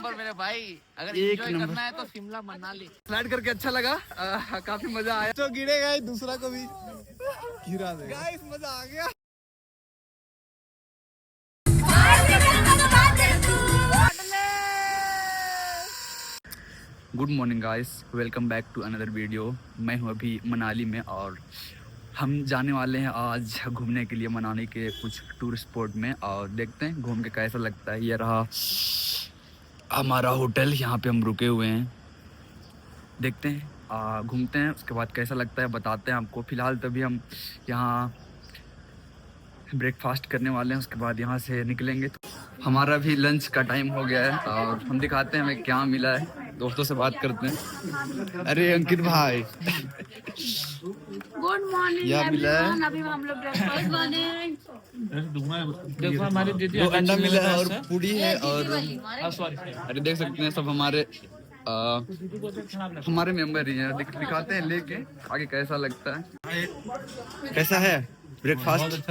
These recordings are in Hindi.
मेरे भाई अगर एक एंजॉय नंबर करना है तो शिमला मनाली स्लाइड करके अच्छा लगा। काफी मजा आया। तो गिरेगा ही, दूसरा को भी गिरा देगा। गाइस मजा आ गया। Good morning guys, welcome back to another video. मैं हूं अभी मनाली में और हम जाने वाले हैं आज घूमने के लिए मनाली के कुछ टूरिस्ट स्पॉट में, और देखते हैं घूम के कैसा लगता है। ये रहा हमारा होटल, यहाँ पे हम रुके हुए हैं। देखते हैं घूमते हैं, उसके बाद कैसा लगता है बताते हैं आपको। फ़िलहाल तभी हम यहाँ ब्रेकफास्ट करने वाले हैं, उसके बाद यहाँ से निकलेंगे। तो हमारा भी लंच का टाइम हो गया है और हम दिखाते हैं हमें क्या मिला है। दोस्तों से बात करते हैं। अरे अंकित भाई गुड मॉर्निंग क्या मिला है? अभी हम लोग ब्रेकफास्ट बने। देखो हमारी दीदी दो अंडा मिला है और पूड़ी है और सॉरी अरे देख सकते हैं सब हमारे मेंबर ही हैं। दिखाते हैं लेके आगे कैसा लगता है। कैसा है ब्रेकफास्ट?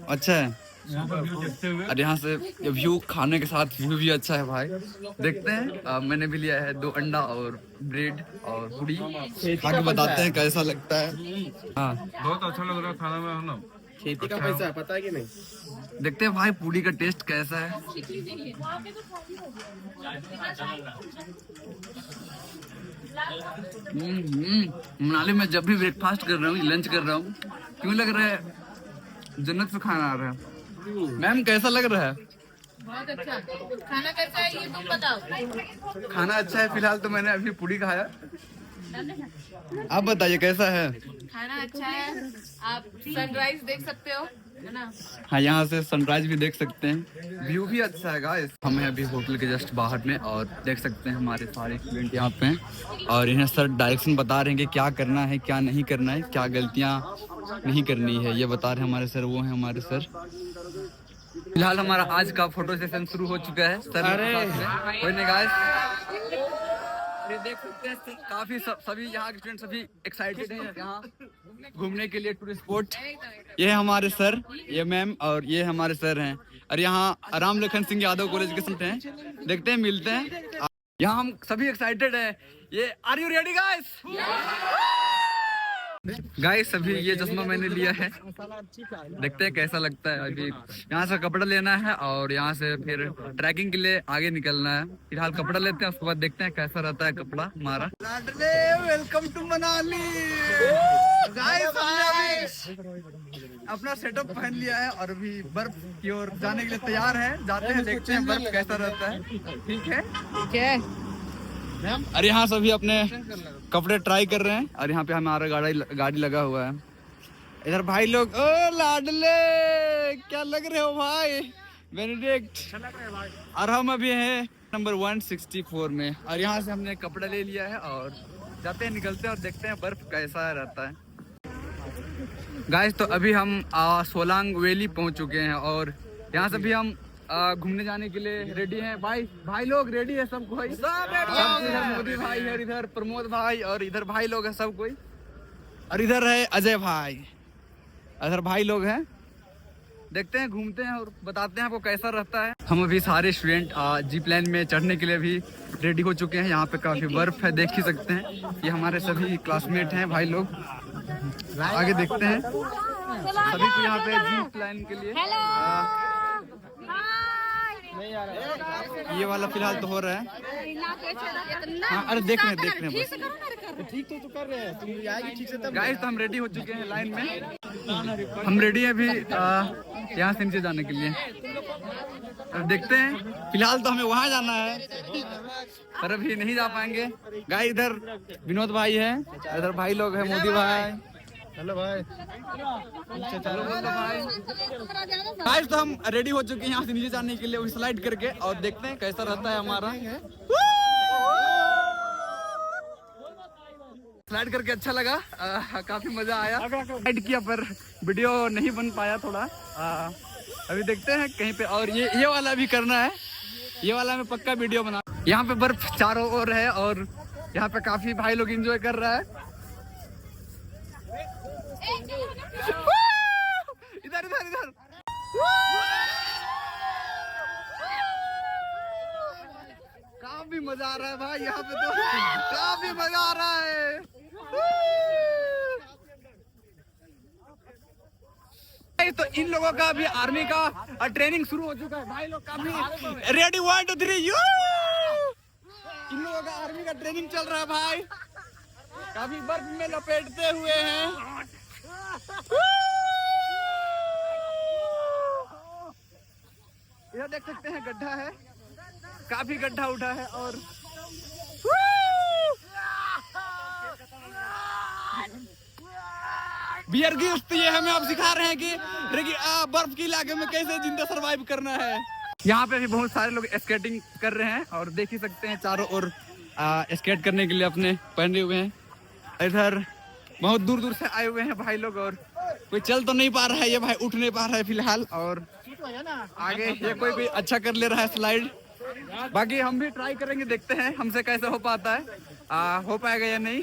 अच्छा है। और यहाँ से व्यू खाने के साथ व्यू भी अच्छा है भाई। देखते हैं मैंने भी लिया है 2 अंडा और ब्रेड और पूड़ी, खा के बताते हैं कैसा लगता है। हाँ बहुत अच्छा लग रहा है खाना में, है ना? खेती का पैसा है, पता है कि नहीं? देखते हैं भाई पूड़ी का टेस्ट कैसा है। मनाली में जब भी ब्रेकफास्ट कर रहा हूँ, लंच कर रहा हूँ, क्यों लग रहा है जन्नत से खाना आ रहा है। मैम कैसा लग रहा है? बहुत अच्छा। खाना कैसा है ये तुम बताओ। खाना अच्छा है। फिलहाल तो मैंने अभी पूड़ी खाया, आप बताइए कैसा है? खाना अच्छा है। आप सनराइज देख सकते हो, है ना? हाँ, यहाँ से सनराइज भी देख सकते हैं, व्यू भी अच्छा है गाइस। हम हैं अभी होटल के जस्ट बाहर में और देख सकते हैं हमारे सारे स्टूडेंट यहाँ पे हैं और इन्हें सर डायरेक्शन बता रहे हैं कि क्या करना है, क्या नहीं करना है, क्या गलतियाँ नहीं करनी है, ये बता रहे हैं हमारे सर। वो हैं हमारे सर। फिलहाल हमारा आज का फोटो सेशन शुरू हो चुका है सर। कोई नहीं गाइस, ये देख सकते हैं काफी सभी यहाँ के स्टूडेंट सभी एक्साइटेड हैं यहाँ घूमने के लिए टूरिस्ट स्पॉट। ये है हमारे सर, ये मैम और ये हमारे सर हैं। और यहाँ राम लखन सिंह यादव कॉलेज के स्टूडेंट हैं। देखते हैं, मिलते हैं। यहाँ हम सभी एक्साइटेड हैं। ये are you ready guys? Guys अभी ये चश्मा मैंने लिया है, देखते हैं कैसा लगता है। अभी यहाँ से कपड़ा लेना है और यहाँ से फिर ट्रैकिंग के लिए आगे निकलना है। फिलहाल कपड़ा लेते हैं, उसके बाद देखते हैं कैसा रहता है कपड़ा हमारा। Welcome to Manali guys. अपना सेटअप पहन लिया है और अभी बर्फ की ओर जाने के लिए तैयार है। जाते हैं, देखते हैं बर्फ कैसा रहता है। ठीक है। अरे यहाँ सभी अपने कपड़े ट्राई कर रहे हैं और यहाँ पे हमारा गाड़ी लगा हुआ है। इधर भाई लोग, ओ लाडले क्या लग रहे हो भाई, बेनेडिक्ट। और हम अभी हैं नंबर 164 में और यहाँ से हमने कपड़ा ले लिया है और जाते हैं, निकलते हैं और देखते हैं बर्फ कैसा रहता है। गाइस तो अभी हम सोलांग वैली पहुँच चुके हैं और यहाँ से भी हम घूमने जाने के लिए रेडी हैं। भाई लोग रेडी है सब कोई? इधर मोदी भाई है, इधर प्रमोद भाई और इधर भाई लोग हैं सब कोई। और इधर है अजय भाई, इधर भाई लोग हैं। देखते हैं, घूमते हैं और बताते हैं आपको कैसा रहता है। हम अभी सारे स्टूडेंट जीप लाइन में चढ़ने के लिए भी रेडी हो चुके हैं। यहाँ पे काफी बर्फ है, देख ही सकते हैं। ये हमारे सभी क्लासमेट हैं भाई लोग। आगे देखते हैं सभी को यहाँ पे जीप लाइन के लिए। ये वाला फिलहाल तो हो रहा है। हाँ, अरे देख रहे हैं बस। ठीक तो कर रहे हैं, तुम आएगी ठीक से तब। गाइस तो हम रेडी हो चुके हैं लाइन में। हम रेडी हैं अभी यहाँ से नीचे जाने के लिए। अब देखते हैं, फिलहाल तो हमें वहाँ जाना है पर अभी नहीं जा पाएंगे। गाइस इधर विनोद भाई है, इधर भाई लोग हैं, मोदी भाई। हेलो भाई। गाइस तो हम रेडी हो चुके हैं यहाँ से नीचे जाने के लिए स्लाइड करके, और देखते हैं कैसा रहता है हमारा। स्लाइड करके अच्छा लगा, काफी मजा आया। स्लाइड किया पर वीडियो नहीं बन पाया थोड़ा। अभी देखते हैं कहीं पे, और ये वाला भी करना है। ये वाला में पक्का वीडियो बना। यहाँ पे बर्फ चारों ओर है और यहाँ पे काफी भाई लोग एंजॉय कर रहा है। इधर इधर इधर काफी मजा आ रहा है भाई यहाँ पे, तो काफी मजा आ रहा है। तो इन लोगों का अभी आर्मी का ट्रेनिंग शुरू हो चुका है भाई, लोग काफी रेडी 1 2 3 यू। इन लोगों का आर्मी का ट्रेनिंग चल रहा है भाई, काफी बर्फ में लपेटते हुए हैं। यह देख सकते हैं गड्ढा है, काफी गड्ढा उठा है और बियर गिल्स तो ये हमें अब सिखा रहे हैं कि बर्फ के इलाके में कैसे जिंदा सरवाइव करना है। यहाँ पे भी बहुत सारे लोग स्केटिंग कर रहे हैं और देख ही सकते हैं चारों ओर स्केट करने के लिए अपने पहने हुए हैं। इधर बहुत दूर दूर से आए हुए हैं भाई लोग, और कोई चल तो नहीं पा रहा है ये भाई, उठ नहीं पा रहा है फिलहाल, और आगे ये कोई अच्छा कर ले रहा है स्लाइड। बाकी हम भी ट्राई करेंगे, देखते हैं हमसे कैसे हो पाता है, हो पाएगा या नहीं।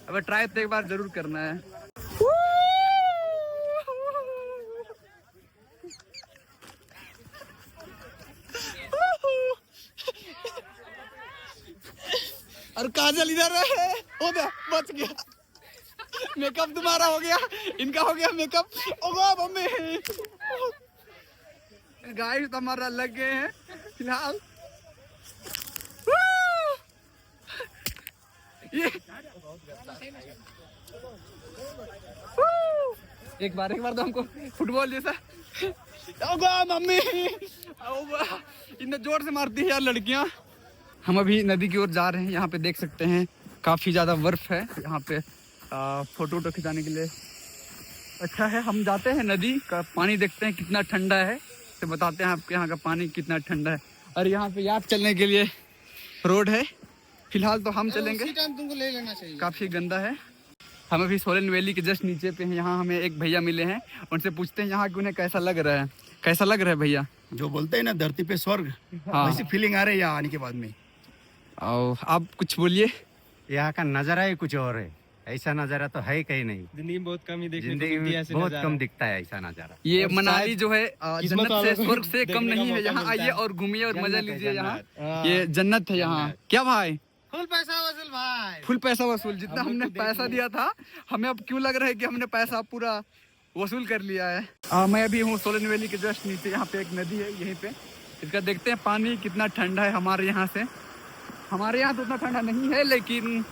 अब ट्राई तो एक बार जरूर करना है। और काजल इधर है, ओ दे बच गया, मेकअप तुम्हारा हो गया, इनका हो गया मेकअप। ओ मम्मी गाइस हमारा लग गए हैं फिलहाल। ये एक बार तो हमको फुटबॉल जैसा। मम्मी इतने जोर से मारती है यार लड़कियां। हम अभी नदी की ओर जा रहे हैं, यहाँ पे देख सकते हैं काफी ज्यादा बर्फ है यहाँ पे, फोटो वोटो खिंचाने के लिए अच्छा है। हम जाते हैं नदी का पानी देखते हैं कितना ठंडा है, तो बताते हैं आपके यहाँ का पानी कितना ठंडा है। और यहाँ पे याक चलने के लिए रोड है, फिलहाल तो हम चलेंगे, तुमको ले लेना चाहिए, काफी गंदा है। हम अभी सोलन वैली के जस्ट नीचे पे हैं, यहाँ हमें एक भैया मिले हैं, उनसे पूछते हैं यहाँ उन्हें कैसा लग रहा है। कैसा लग रहा है भैया? जो बोलते हैं ना धरती पे स्वर्ग, हाँ। वैसी फीलिंग आ रही है यहाँ आने के बाद में। और आप कुछ बोलिए। यहाँ का नजारा ही कुछ और है, ऐसा नजारा तो है कहीं नहीं, जिंदगी में बहुत कम ही देखने को जिंदगी मिलती है में ऐसे बहुत नजारा। कम दिखता है ऐसा नजारा। ये मनाली जो है किस्मत जन्नत वालों से को स्वर्ग से कम देखने का नहीं है, मौका यहाँ मिलता आइए है। और घूमिए और मजा जन्नत है, लीजिए यहाँ, जन्नत। ये जन्नत है यहाँ। क्या भाई? फुल पैसा वसूल भाई, फुल पैसा वसूल, जितना हमने पैसा दिया था हमें अब क्यों लग रहा है कि हमने पैसा पूरा वसूल कर लिया है। मैं अभी हूँ सोलन वैली के जस्ट नीचे, यहाँ पे एक नदी है, यहीं पे इसका देखते हैं पानी कितना ठंडा है हमारे यहाँ से। हमारे यहाँ तो उतना ठंडा नहीं है, लेकिन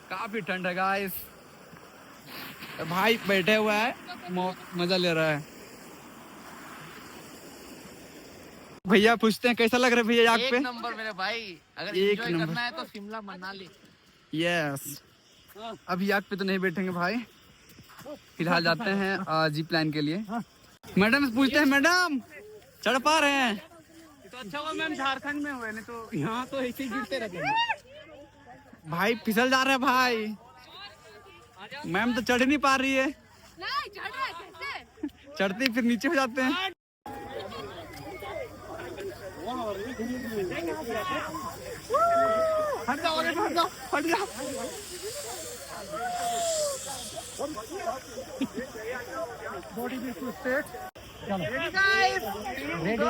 काफी ठंड है गाइस। भाई बैठे हुआ है, मजा ले रहा है। भैया पूछते हैं कैसा लग रहा है भैया याक पे? एक नंबर मेरे भाई, अगर एक एंजॉय नंबर। करना है तो शिमला मनाली। यस, अभी याक पे तो नहीं बैठेंगे भाई, फिलहाल जाते हैं जी प्लान के लिए। मैडम से पूछते हैं, मैडम चढ़ पा रहे हैं? तो अच्छा हुआ मैम झारखंड में हुए, नहीं तो यहाँ तो ऐसे ही गिरते रहते। भाई फिसल जा रहा है भाई, मैम तो चढ़ नहीं पा रही है। नहीं चढ़ रहा है कैसे? चढ़ते ही फिर नीचे हो जाते हैं। हट जाओ आगे, हट जाओ, हट जाओ। बॉडी बिल्कुल स्ट्रेट। Ready guys, ready.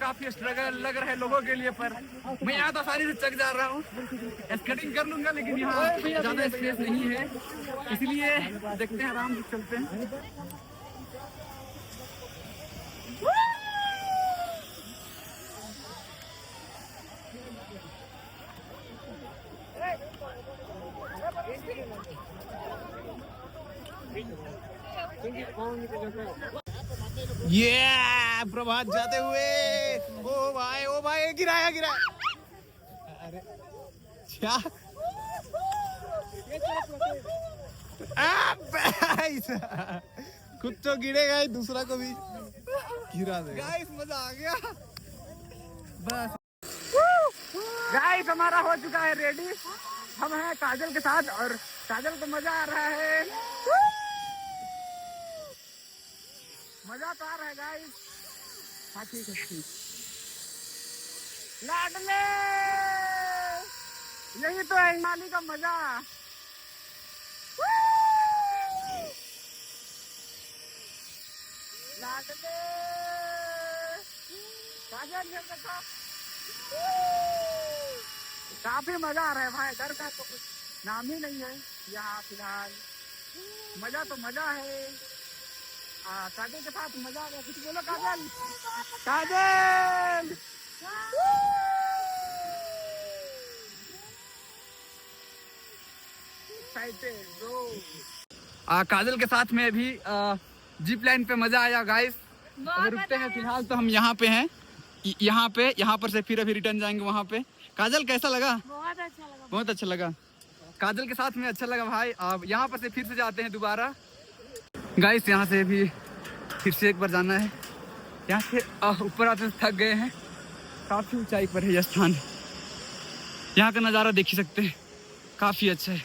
काफी स्ट्रगल लग रहा है लोगों के लिए, पर मैं यहाँ तो आसानी से चक जा रहा हूँ। स्केटिंग कर लूंगा, लेकिन यहाँ ज्यादा स्पेस नहीं है, इसलिए देखते हैं, आराम से चलते हैं। ये प्रभात जाते हुए, ओ भाई गिराया अरे क्या खुद तो गिरेगा ही, दूसरा को भी गिरा देगा। गाइस मजा आ गया। बस गाइस हमारा हो चुका है रेडी, हम हैं काजल के साथ, और काजल को मजा आ रहा है, मजा तो आ रहा है गाइस। हाँ ठीक है, ठीक। लाडले, यही तो है हिमालय का मजा। काफी मजा आ रहा है भाई, डर का तो कुछ नाम ही नहीं है यहाँ फिलहाल। मजा तो मजा है। काजल के साथ मजा आ गया। कुछ बोलो काजल। काजल काजल के साथ में भी जीप लाइन पे मजा आया गाइस। अभी रुकते हैं फिलहाल, तो हम यहाँ पे हैं, यहाँ पर से फिर अभी रिटर्न जाएंगे वहाँ पे। काजल कैसा लगा? बहुत अच्छा लगा। बहुत अच्छा लगा। काजल के साथ में अच्छा लगा भाई। अब यहाँ पर से फिर से जाते हैं दोबारा गाइस। यहाँ से भी फिर से एक बार जाना है। यहाँ से ऊपर आते थक गए हैं। काफ़ी ऊंचाई पर है यह स्थान। यहाँ का नज़ारा देख ही सकते हैं, काफ़ी अच्छा है।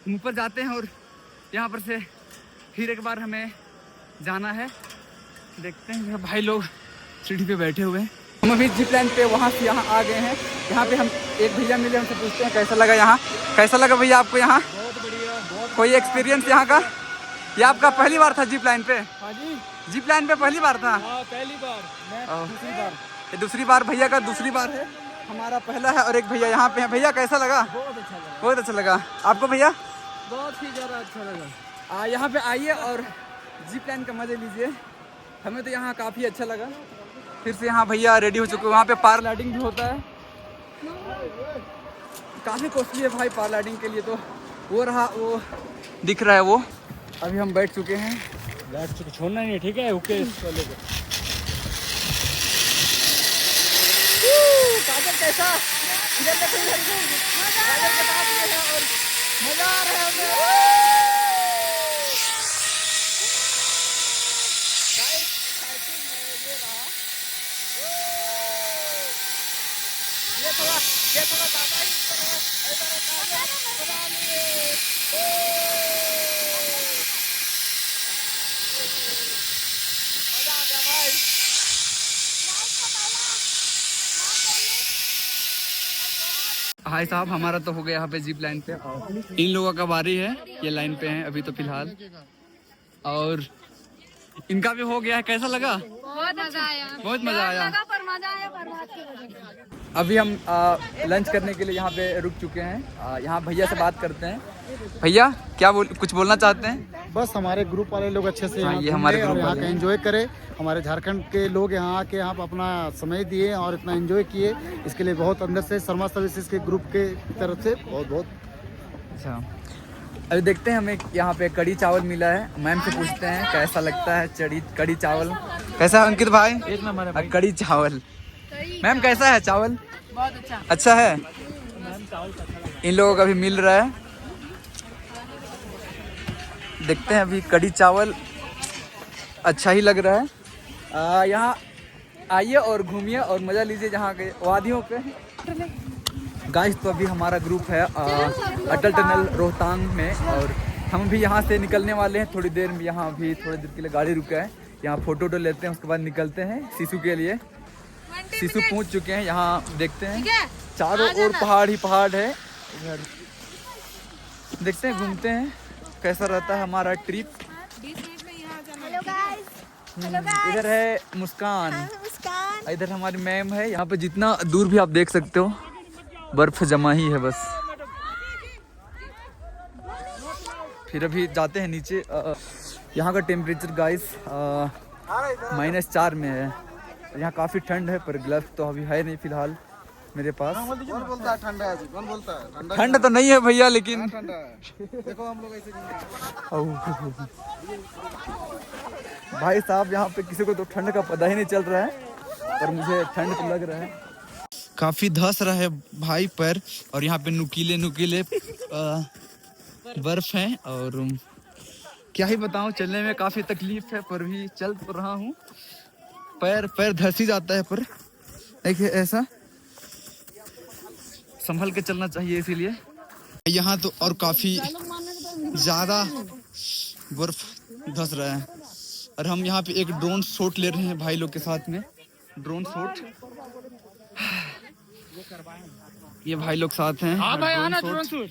हम ऊपर जाते हैं और यहाँ पर से फिर एक बार हमें जाना है। देखते हैं भाई लोग सीढ़ी पे बैठे हुए हैं। हम अभी जिप लाइन पे वहाँ से यहाँ आ गए हैं। यहाँ पे हम एक भैया मिले, हमसे पूछते हैं कैसा लगा यहाँ। कैसा लगा भैया आपको यहाँ? बहुत बढ़िया। कोई एक्सपीरियंस यहाँ का? ये आपका पहली बार था जिप लाइन पे? हाँ जी, जिप लाइन पे पहली बार था? हाँ पहली बार। मैं दूसरी बार। ये दूसरी बार, भैया का दूसरी बार है, हमारा पहला है। और एक भैया यहाँ पे है। भैया कैसा लगा? बहुत अच्छा लगा। बहुत अच्छा लगा। आपको भैया? बहुत ही ज़्यादा अच्छा लगा। यहाँ पे आइए और जिप लाइन का मजे लीजिए। हमें तो यहाँ काफ़ी अच्छा लगा। फिर से यहाँ भैया रेडी हो चुके हैं। वहाँ पे पैराग्लाइडिंग भी होता है। काफ़ी कॉस्टली है भाई पैराग्लाइडिंग के लिए। तो वो रहा, वो दिख रहा है वो। अभी हम बैठ चुके हैं। छोड़ना नहीं है, ठीक है? ओके। काजल कैसा? इधर देखो, इधर देखो। काजल के साथ में है और मजा आ रहा है हमें। ये थोड़ा ज़्यादा ही ऊपर है। इधर है काजल, बना लिए। मजा आ गया भाई। भाई साहब हमारा तो हो गया यहाँ पे जिप लाइन पे। इन लोगों का बारी है, ये लाइन पे हैं अभी तो फिलहाल। और इनका भी हो गया है। कैसा लगा? बहुत मजा आया। बहुत मजा आया। पर मजा आया पर बात की वजह से। अभी हम लंच करने के लिए यहाँ पे रुक चुके हैं। यहाँ भैया से बात करते हैं। भैया क्या कुछ बोलना चाहते हैं? बस हमारे ग्रुप वाले लोग अच्छे से हाँ, यहाँ ये हमारे घूमे और ग्रुप यहाँ वाले का एंजॉय करे। हमारे झारखंड के लोग यहाँ आके यहाँ पर अपना समय दिए और इतना एंजॉय किए, इसके लिए बहुत अंदर से शर्मा सर्विसेज के ग्रुप के तरफ से बहुत बहुत। अच्छा, अभी देखते हैं। हमें यहाँ पे कड़ी चावल मिला है। मैम से पूछते हैं कैसा लगता है कड़ी चावल। कैसा है अंकित भाई? एक नंबर है। कड़ी चावल। मैम कैसा है चावल? बहुत अच्छा। अच्छा है। इन लोगों का भी मिल रहा है। देखते हैं अभी कड़ी चावल अच्छा ही लग रहा है। यहाँ आइए और घूमिए और मज़ा लीजिए जहाँ के वादियों पे। गाइस तो अभी हमारा ग्रुप है अटल टनल रोहतांग में और हम भी यहाँ से निकलने वाले हैं थोड़ी देर में। यहाँ भी थोड़ी देर के लिए गाड़ी रुका है। यहाँ फोटो वोटो लेते हैं, उसके बाद निकलते हैं सिसु के लिए। सिसु पहुँच चुके हैं। यहाँ देखते हैं चारों ओर पहाड़ ही पहाड़ है। इधर देखते हैं, घूमते हैं कैसा रहता है हमारा ट्रिप। इधर है मुस्कान, इधर हमारी मैम है। यहाँ पे जितना दूर भी आप देख सकते हो बर्फ जमा ही है बस। फिर अभी जाते हैं नीचे। यहाँ का टेम्परेचर गाइस -4 में है। यहाँ काफ़ी ठंड है पर ग्लव्स तो अभी है नहीं फिलहाल मेरे पास। कौन बोलता है ठंडा है? कौन बोलता है ठंड तो नहीं है भैया, लेकिन ठंडा है? देखो हम लोग ऐसे भाई साहब यहाँ पे किसी को तो ठंड का पता ही नहीं चल रहा है पर मुझे ठंड तो लग रहा है। काफ़ी धस रहा है भाई पैर। और यहाँ पे नुकीले नुकीले बर्फ हैं और क्या ही बताऊँ, चलने में काफ़ी तकलीफ है पर भी चल तो रहा हूँ। पैर धस ही जाता है पर देखिए ऐसा संभल के चलना चाहिए। इसीलिए यहाँ तो और काफ़ी ज़्यादा बर्फ धस रहा है। और हम यहाँ पे एक ड्रोन शॉट ले रहे हैं भाई लोग के साथ में। ड्रोन शॉट ये भाई लोग साथ हैं। हाँ भाई आना ड्रोन शॉट।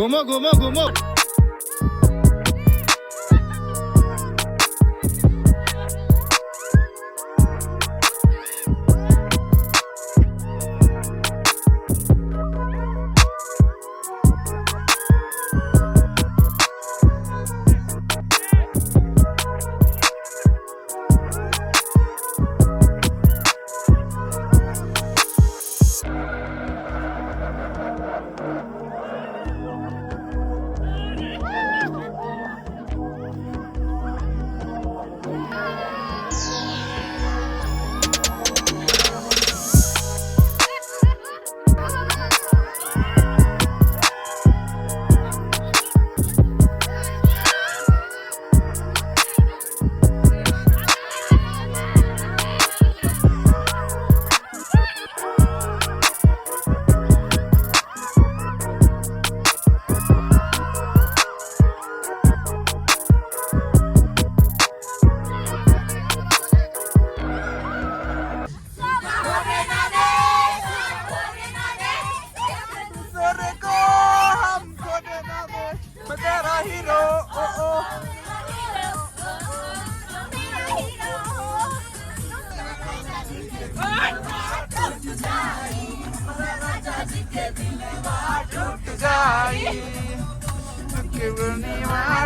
घूमो घूमो घूमो।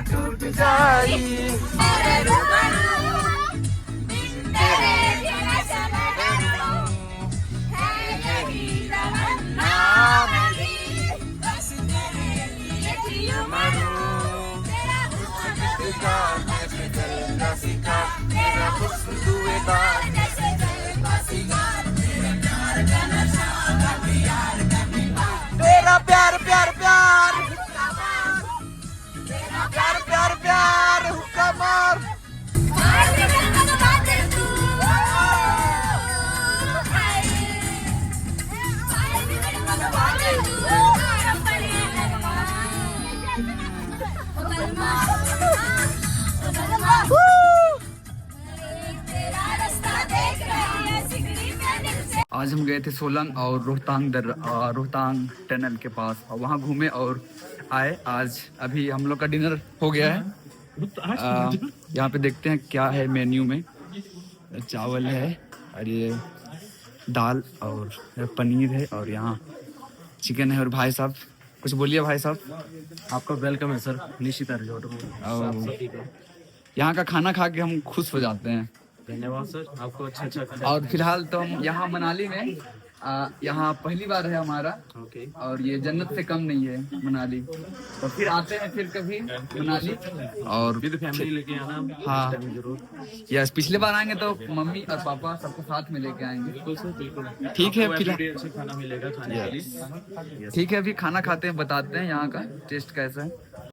टूट जाई तेरा प्यार प्यार प्यार प्यार प्यार प्यार हुक्का मार आज हम गए थे सोलंग और रोहतांग टनल के पास और वहाँ घूमे और आए। आज अभी हम लोग का डिनर हो गया है। यहाँ पे देखते हैं क्या है मेन्यू में। चावल है और ये दाल और पनीर है और यहाँ चिकन है। और भाई साहब कुछ बोलिए भाई साहब। आपका वेलकम है सर निशिता रिजॉर्ट में। यहाँ का खाना खा के हम खुश हो जाते हैं। धन्यवाद सर, आपको अच्छा और फिलहाल तो हम यहाँ मनाली में यहाँ पहली बार है हमारा। ओके। और ये जन्नत से कम नहीं है मनाली। तो फिर आते हैं फिर कभी मनाली और विद फैमिली लेके आना। हाँ जरूर। यस, पिछले बार आएंगे तो मम्मी और पापा सबको साथ में लेके आएंगे। बिल्कुल सर बिल्कुल। ठीक है, आपको फिलहाल everyday अच्छा खाना मिलेगा खाने के लिए। ठीक है, अभी खाना खाते हैं, बताते हैं यहाँ का टेस्ट कैसा है।